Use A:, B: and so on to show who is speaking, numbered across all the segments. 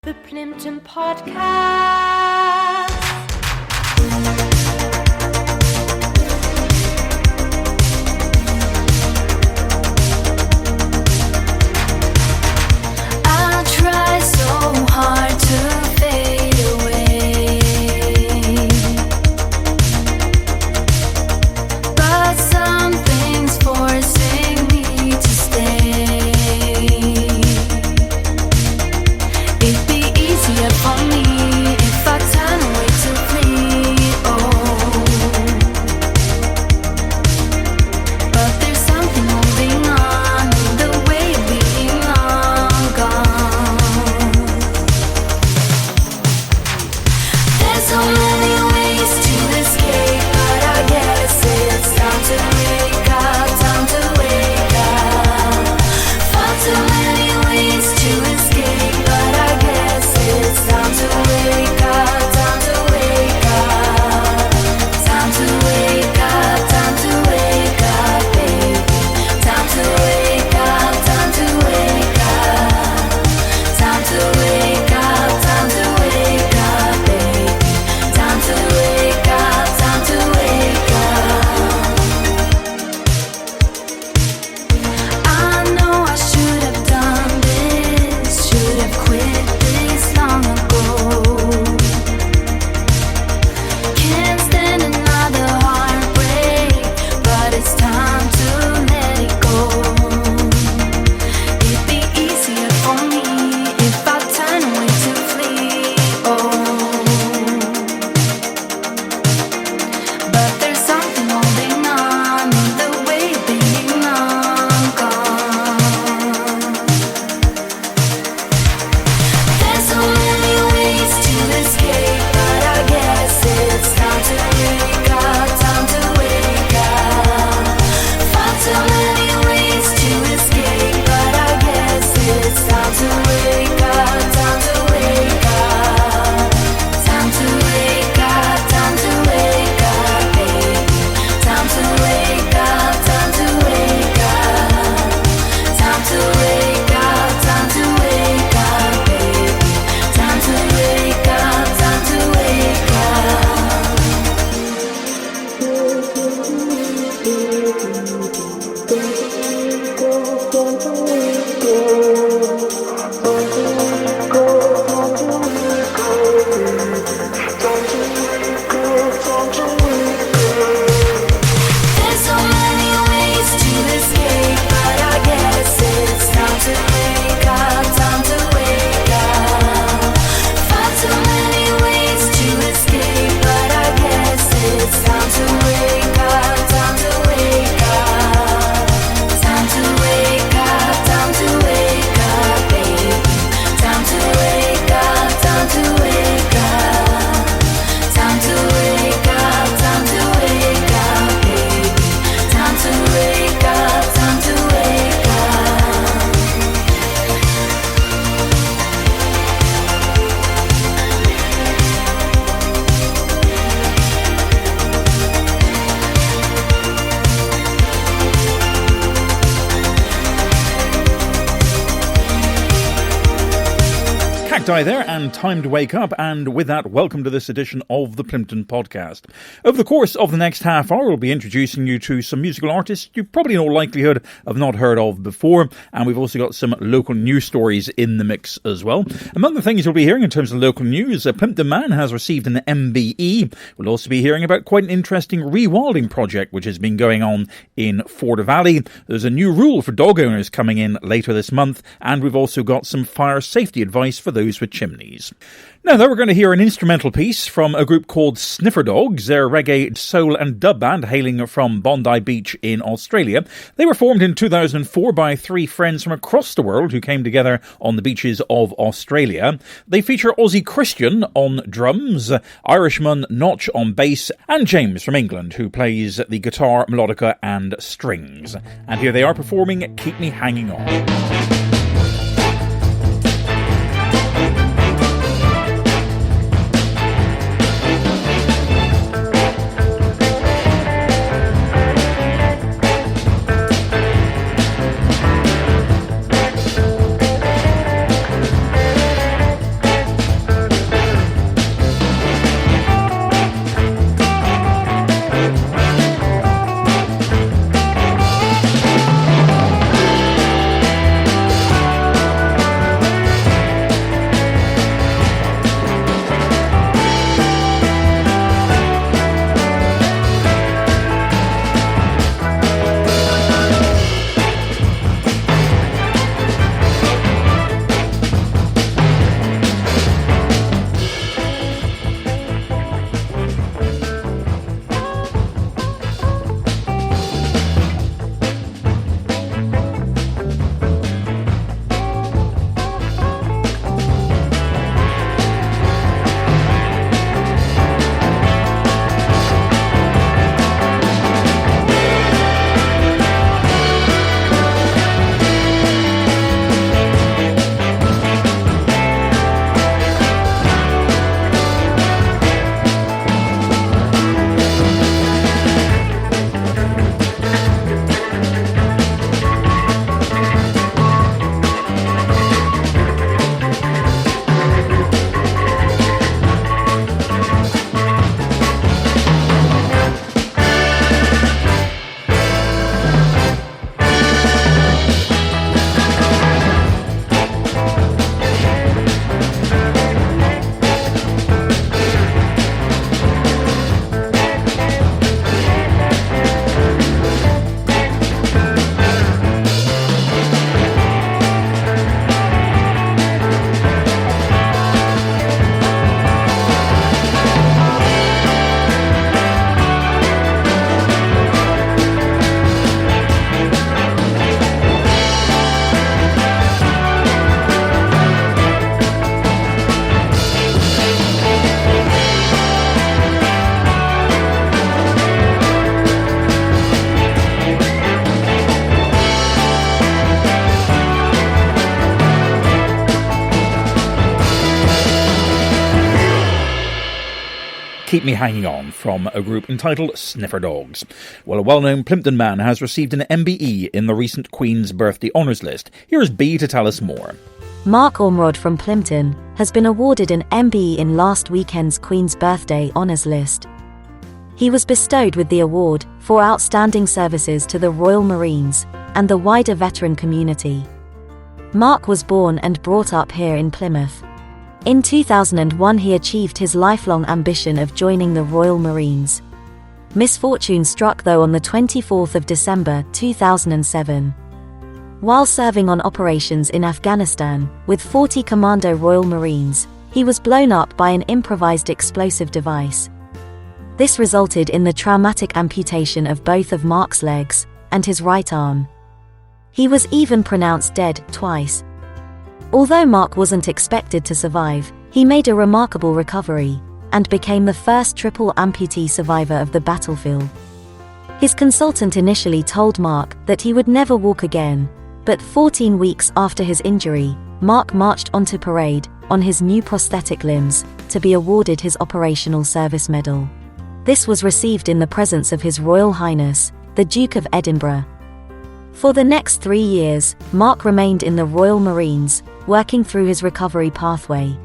A: The Plympton Podcast. I try so hard to fade away, but something's forcing me to stay. It'd be easier for me if I turn away to flee, but there's something holding on, the way of being long gone. There's so many ways to escape, but I guess it's time to wake up, time to wake up. Far too many ways to escape, but I guess it's time to wake up, time to wake up. Time to wake up, time to wake up, baby. Time to wake up, time to wake up. Time to wake up, time to wake up, baby. Time to wake up, time to wake up. I know I should have done this, should have quit this long ago. Can't stand another heartbreak, but it's time to let it go. It'd be easier for me if I turn away to flee, but there's something holding on, the way of being long gone. There's so many ways to escape, but I guess it's time to wake up, time to wake up. Far too many ways to escape, but I guess it's time to wake up, time to wake up. Time to wake up, time to wake up, baby. Time to wake up, time to wake up. Time to wake up, time to wake up, baby. Time to wake up, time to wake up. There's so many ways to escape, but I guess it's time to wake up, time to wake up. Far too many ways to escape, but I guess it's time to wake up, time to wake up. Time to wake up, time to wake up, baby. Time to wake up, time to wake up. Time to wake up, time to wake up, baby. Time to wake up, time to wake up.
B: Cacti there, and time to wake up, and with that, welcome to this edition of the Plympton Podcast. Over the course of the next half hour, we'll be introducing you to some musical artists you probably in all likelihood have not heard of before, and we've also got some local news stories in the mix as well. Among the things you'll be hearing in terms of local news, a Plympton man has received an MBE. We'll also be hearing about quite an interesting rewilding project which has been going on in Ford Valley. There's a new rule for dog owners coming in later this month, and we've also got some fire safety advice for those with chimneys. Now, though, we're going to hear an instrumental piece from a group called Sniffer Dogs. They're a reggae, soul and dub band hailing from Bondi Beach in Australia. They were formed in 2004 by three friends from across the world who came together on the beaches of Australia. They feature Aussie Christian on drums, Irishman Notch on bass, and James from England, who plays the guitar, melodica and strings. And here they are performing Keep Me Hanging On. Keep Me Hanging On from a group entitled Sniffer Dogs. Well, a well-known Plympton man has received an MBE in the recent Queen's Birthday Honours List. Here's B to tell us more.
C: Mark Ormrod from Plympton has been awarded an MBE in last weekend's Queen's Birthday Honours List. He was bestowed with the award for outstanding services to the Royal Marines and the wider veteran community. Mark was born and brought up here in Plymouth. In 2001 he achieved his lifelong ambition of joining the Royal Marines. Misfortune struck though on the 24th of December 2007. While serving on operations in Afghanistan with 40 Commando Royal Marines, he was blown up by an improvised explosive device. This resulted in the traumatic amputation of both of Mark's legs and his right arm. He was even pronounced dead twice. Although Mark wasn't expected to survive, he made a remarkable recovery and became the first triple amputee survivor of the battlefield. His consultant initially told Mark that he would never walk again, but 14 weeks after his injury, Mark marched onto parade on his new prosthetic limbs to be awarded his Operational Service Medal. This was received in the presence of His Royal Highness, the Duke of Edinburgh. For the next 3 years, Mark remained in the Royal Marines, working through his recovery pathway.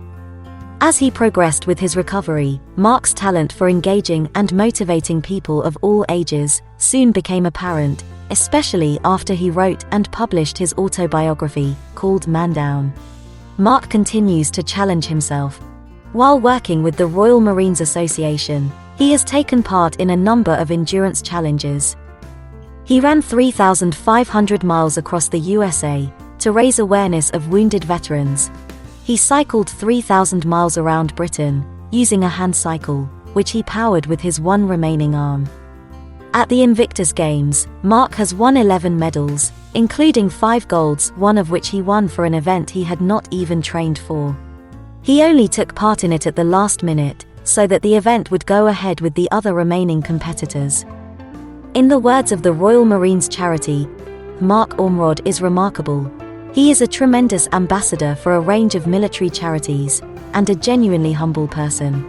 C: As he progressed with his recovery, Mark's talent for engaging and motivating people of all ages soon became apparent, especially after he wrote and published his autobiography, called Man Down. Mark continues to challenge himself. While working with the Royal Marines Association, he has taken part in a number of endurance challenges. He ran 3,500 miles across the USA to raise awareness of wounded veterans. He cycled 3,000 miles around Britain using a hand cycle, which he powered with his one remaining arm. At the Invictus Games, Mark has won 11 medals, including 5 golds, one of which he won for an event he had not even trained for. He only took part in it at the last minute, so that the event would go ahead with the other remaining competitors. In the words of the Royal Marines charity, Mark Ormrod is remarkable. He is a tremendous ambassador for a range of military charities, and a genuinely humble person.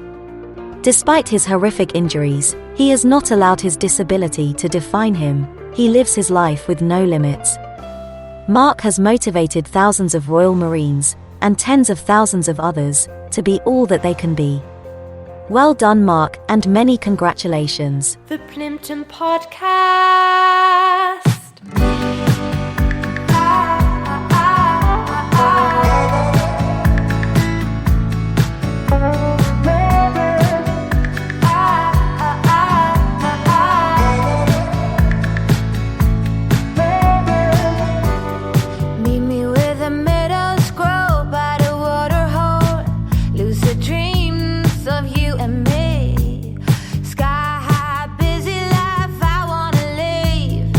C: Despite his horrific injuries, he has not allowed his disability to define him. He lives his life with no limits. Mark has motivated thousands of Royal Marines, and tens of thousands of others, to be all that they can be. Well done, Mark, and many congratulations.
A: The Plympton Podcast. Meet me where the meadows grow by the water hole. Lucid dreams of you and me. Sky high, busy life I wanna live.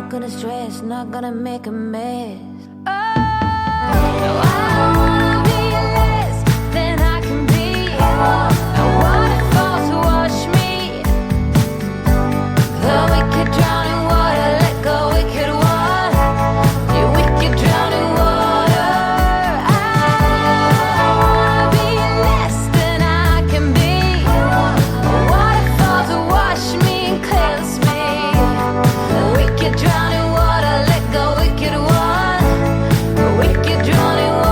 A: not gonna stress, not gonna make a mess. Oh, no, I don't wanna be less than I can be. A waterfall to wash me. The wicked drown in water, let go, wicked one. You wicked drown in water. I wanna be less than I can be. A waterfall to wash me and cleanse me. The wicked drown in water, let go, wicked one. The wicked drown in water.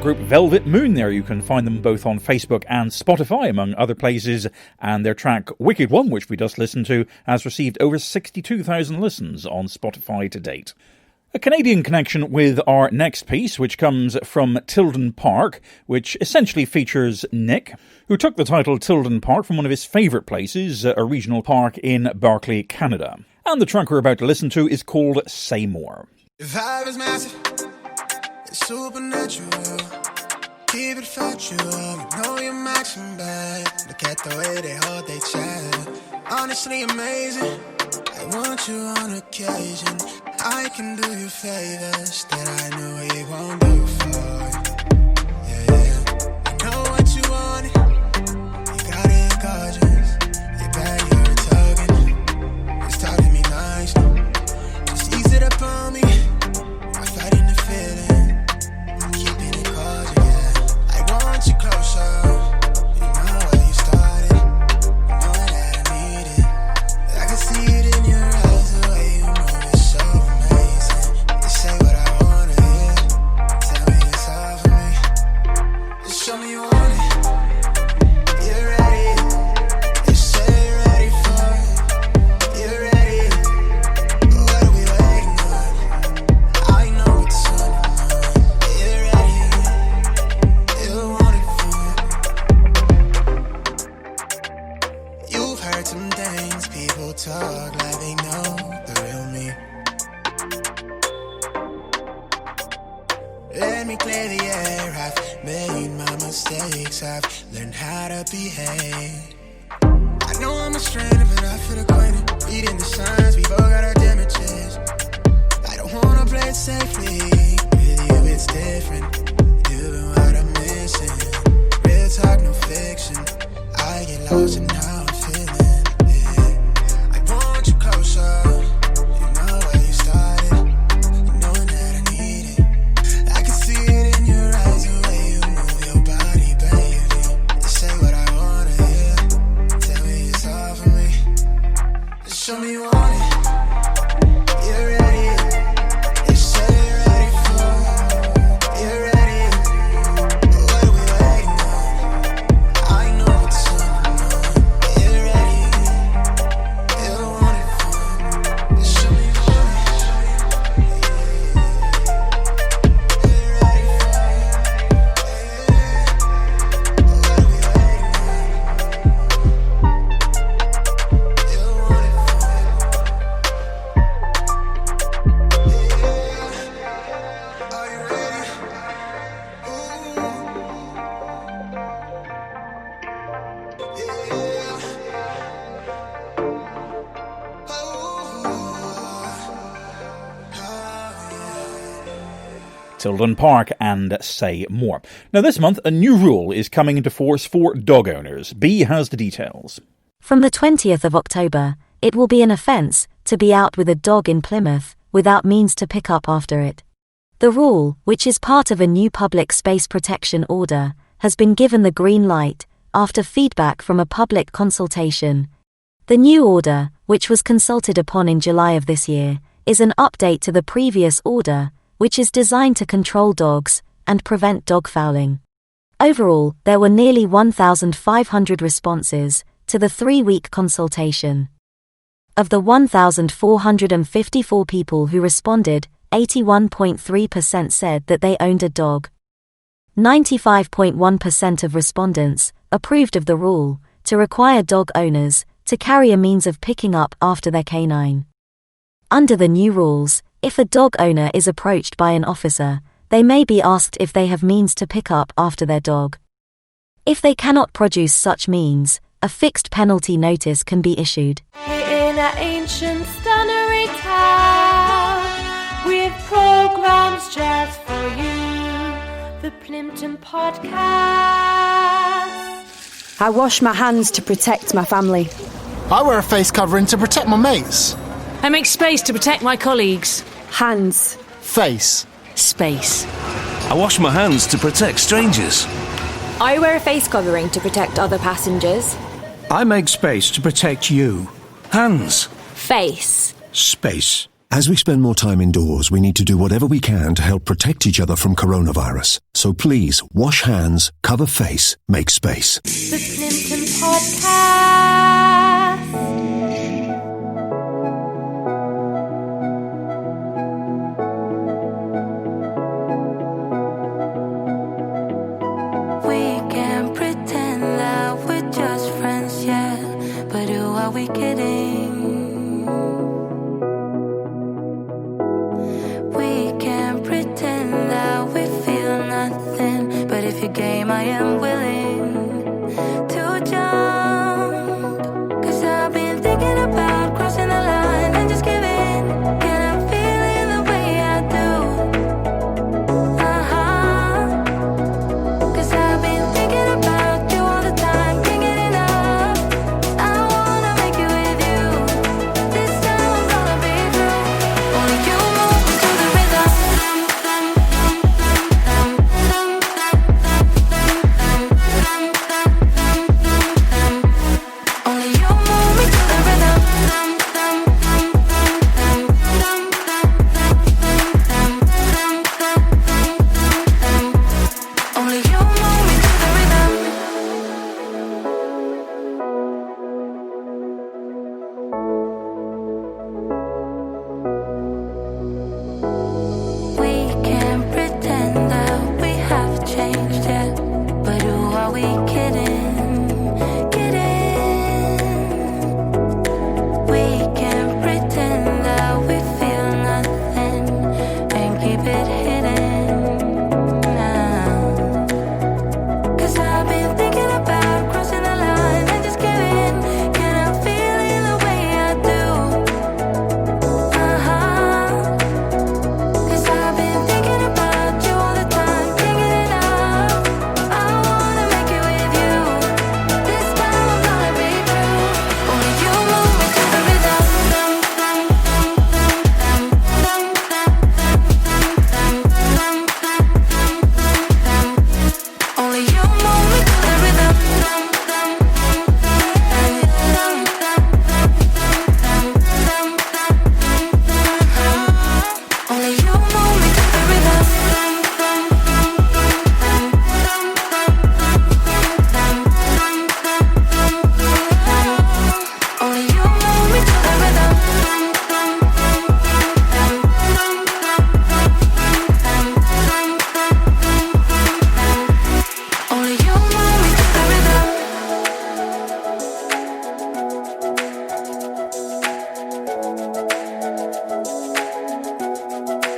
B: Group Velvet Moon there. You can find them both on Facebook and Spotify, among other places, and their track Wicked One, which we just listened to, has received over 62,000 listens on Spotify to date. A Canadian connection with our next piece, which comes from Tilden Park, which essentially features Nick, who took the title Tilden Park from one of his favourite places, a regional park in Barclay, Canada. And the track we're about to listen to is called Say More.
D: The vibe is massive, it's supernatural. Keep it factual, you know you're maxing back. Look at the way they hold their chat. Honestly amazing, I want you on occasion. I can do you favors that I know you won't do for. Yeah, I know what you want. You got it gorgeous. You bet you're talking. It's talking me nice. Just ease it up on me. I'm fighting the feeling. I'm keeping it cordial. Yeah. I want you closer. You know where you started. You know that I need it. I can see it in your eyes. The way you move is so amazing. You say what I wanna hear. Tell me it's all for me. Just show me you want it. You're ready. You say you're ready for it. You're ready. What are we waiting on? I know it's on your mind. You're ready. You want it for. You've heard some things people talk like they know the real me. Let me clear the air. I've made my mistakes. I've learned how to behave. I know I'm a stranger, but I feel acquainted. Reading the signs, we both got our damages. I don't wanna play it safely. With you, it's different. You've been what I'm missing. Real talk, no fiction. I get lost in how I'm feeling. Yeah. I want you closer. You know where you started. You knowing that I need it. I can see it in your eyes, the way you move your body, baby. You say what I wanna hear. Tell me it's all for me. Just show me you want it. You're ready. You say you're ready for it. You're ready. What are we waiting on? I know it's on your mind. You're ready. You want it for. Just show me you want it. You're ready for it. What are we waiting on? You want it for. Are you ready? Ooh. Yeah.
B: Tilden Park and Say More. Now this month, a new rule is coming into force for dog owners. B has the details.
C: From the 20th of October, it will be an offence to be out with a dog in Plymouth without means to pick up after it. The rule, which is part of a new public space protection order, has been given the green light after feedback from a public consultation. The new order, which was consulted upon in July of this year, is an update to the previous order, which is designed to control dogs and prevent dog fouling. Overall, there were nearly 1,500 responses to the 3-week consultation. Of the 1,454 people who responded, 81.3% said that they owned a dog. 95.1% of respondents approved of the rule to require dog owners to carry a means of picking up after their canine. Under the new rules, if a dog owner is approached by an officer, they may be asked if they have means to pick up after their dog. If they cannot produce such means, a fixed penalty notice can be issued.
A: In an ancient stunnery town, with programs just for you, the Plympton Podcast.
E: I wash my hands to protect my family.
D: I wear a face covering to protect my mates.
F: I make space to protect my colleagues.
E: Hands.
D: Face.
F: Space.
G: I wash my hands to protect strangers.
H: I wear a face covering to protect other passengers.
I: I make space to protect you.
G: Hands.
H: Face.
I: Space.
J: As we spend more time indoors, we need to do whatever we can to help protect each other from coronavirus. So please, wash hands, cover face, make space.
A: The Plympton Podcast. We can pretend that we're just friends, yeah. But who are we kidding? We can pretend that we feel nothing. But if you're game, I am willing to jump. 'Cause I've been thinking about crossing the line and just giving. Can I feel it the way I do? Cause I've been thinking about you all the time, can't get enough. I wanna make it with you. This time I'm gonna be true. Only you move me to the rhythm. Only you move me to the rhythm. Only you move me to the rhythm. We can pretend that we have changed, yeah. But who are we kidding? Kidding. We can pretend that we feel nothing and keep it hidden now. 'Cause I've been thinking about crossing the line and just giving. Can I feel it the way I do? 'Cause I've been thinking about you all the time, can't get enough. I wanna make it with you. This time I'm gonna be true. Only you move me to the rhythm. Only you move me to the rhythm. Only you move me to the rhythm. Only you move me to the rhythm. Only you move me to the rhythm.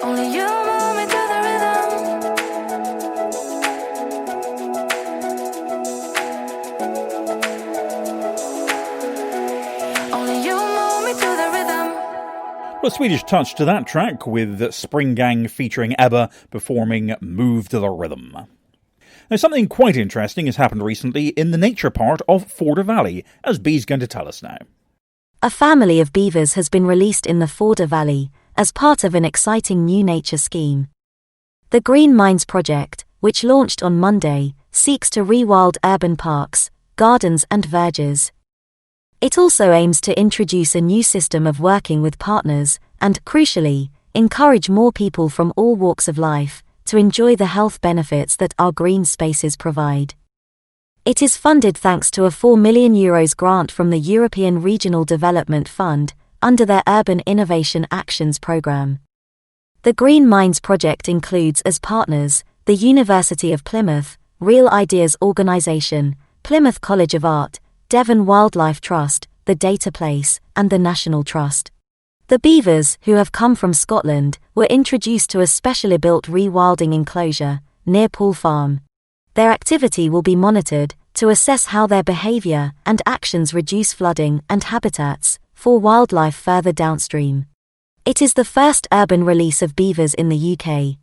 A: Only you move me to the rhythm. Only you move me to the rhythm.
B: Well, a Swedish touch to that track with Spring Gang featuring ABBA performing Move to the Rhythm. Now, something quite interesting has happened recently in the nature part of Forder Valley, as Bee's going to tell us now.
C: A family of beavers has been released in the Forder Valley as part of an exciting new nature scheme. The Green Minds project, which launched on Monday, seeks to rewild urban parks, gardens and verges. It also aims to introduce a new system of working with partners and, crucially, encourage more people from all walks of life to enjoy the health benefits that our green spaces provide. It is funded thanks to a €4 million grant from the European Regional Development Fund under their Urban Innovation Actions programme. The Green Minds project includes as partners the University of Plymouth, Real Ideas Organisation, Plymouth College of Art, Devon Wildlife Trust, the Data Place, and the National Trust. The beavers, who have come from Scotland, were introduced to a specially built rewilding enclosure near Pool Farm. Their activity will be monitored to assess how their behaviour and actions reduce flooding and habitats for wildlife further downstream. It is the first urban release of beavers in the UK.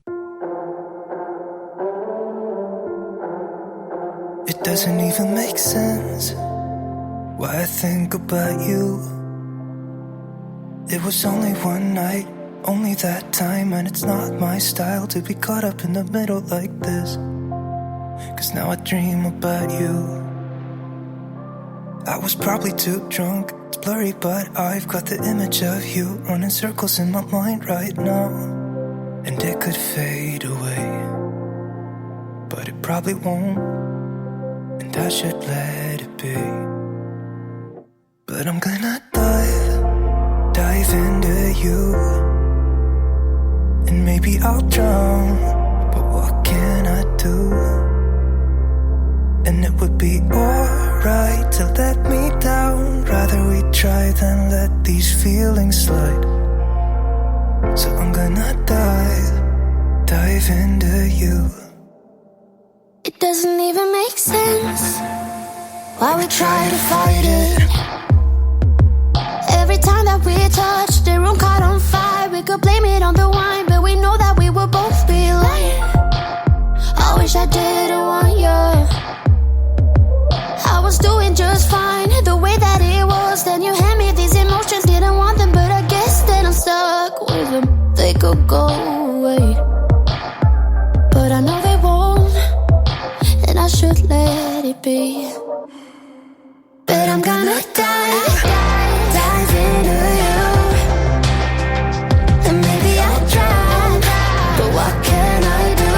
D: It doesn't even make sense why I think about you. It was only one night, only that time, and it's not my style to be caught up in the middle like this. 'Cause now I dream about you. I was probably too drunk, it's blurry, but I've got the image of you running circles in my mind right now. And it could fade away, but it probably won't, and I should let it be. But I'm gonna dive into you, and maybe I'll drown, but what can I do? And it would be alright to let me down. Rather we try than let these feelings slide. So I'm gonna dive into you.
A: It doesn't even make sense why we try to fight it. Every time that we touch, the room caught on fire. We could blame it on the wine, but we know that we will both be lying. I wish I didn't want you. I was doing just fine, the way that it was. Then you hand me these emotions, didn't want them, but I guess that I'm stuck with them. They could go away, but I know they won't, and I should let it be. But I'm gonna dive into you, and maybe I'll try, but what can I do?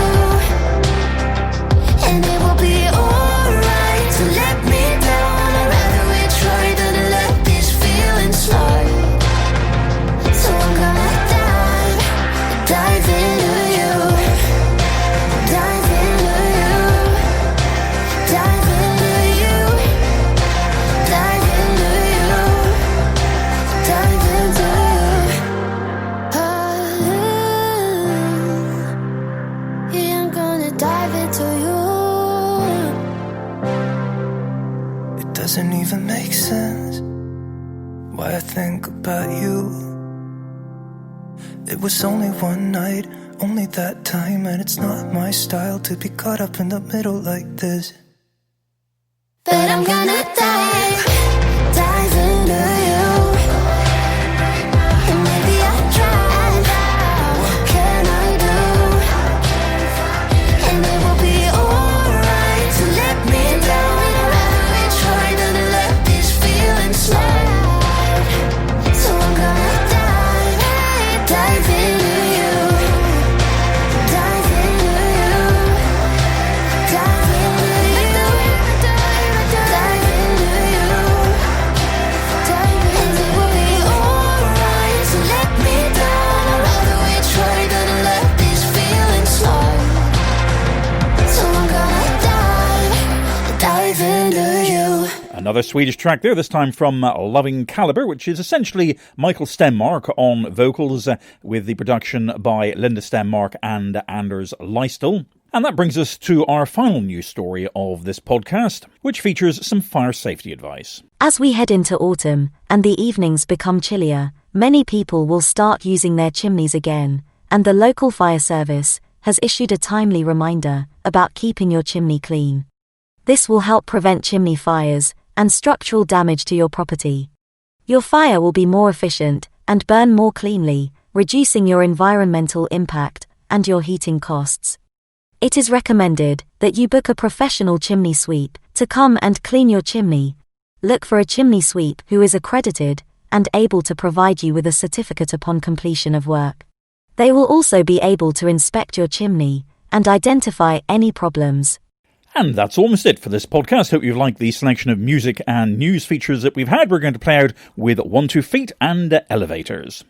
A: And it will be alright to let me down. I'd rather we try than let these feelings slide. So I'm gonna dive into you, dive into you, dive into you, dive into you, dive into you. Yeah, I'm gonna dive into you.
D: It doesn't even make sense why I think about you. It was only one night, only that time, and it's not my style to be caught up in the middle like this.
A: But I'm gonna dive into you, and maybe I'll try. What can I do? And it will be alright to let me down. I'd rather we try than let these feelings slide. So I'm gonna dive into you, dive into you, dive into you, dive into you, and it will be alright to let me down. I'd rather we try than let these feelings slide. So I'm gonna dive into you.
B: Another Swedish track there, this time from Loving Caliber, which is essentially Michael Stenmark on vocals, with the production by Linda Stenmark and Anders Leistel. And that brings us to our final news story of this podcast, which features some fire safety advice.
C: As we head into autumn and the evenings become chillier, many people will start using their chimneys again, and the local fire service has issued a timely reminder about keeping your chimney clean. This will help prevent chimney fires and structural damage to your property. Your fire will be more efficient and burn more cleanly, reducing your environmental impact and your heating costs. It is recommended that you book a professional chimney sweep to come and clean your chimney. Look for a chimney sweep who is accredited and able to provide you with a certificate upon completion of work. They will also be able to inspect your chimney and identify any problems.
B: And that's almost it for this podcast. Hope you've liked the selection of music and news features that we've had. We're going to play out with 1 2 Feet and Elevators.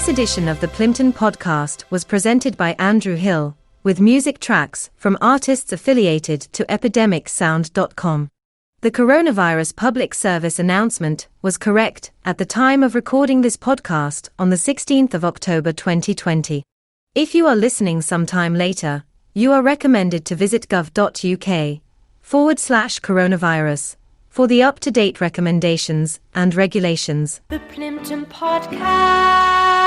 K: This edition of the Plympton Podcast was presented by Andrew Hill, with music tracks from artists affiliated to epidemicsound.com. The coronavirus public service announcement was correct at the time of recording this podcast on the 16th of October 2020. If you are listening sometime later, you are recommended to visit gov.uk/coronavirus for the up-to-date recommendations and regulations.
A: The Plympton Podcast.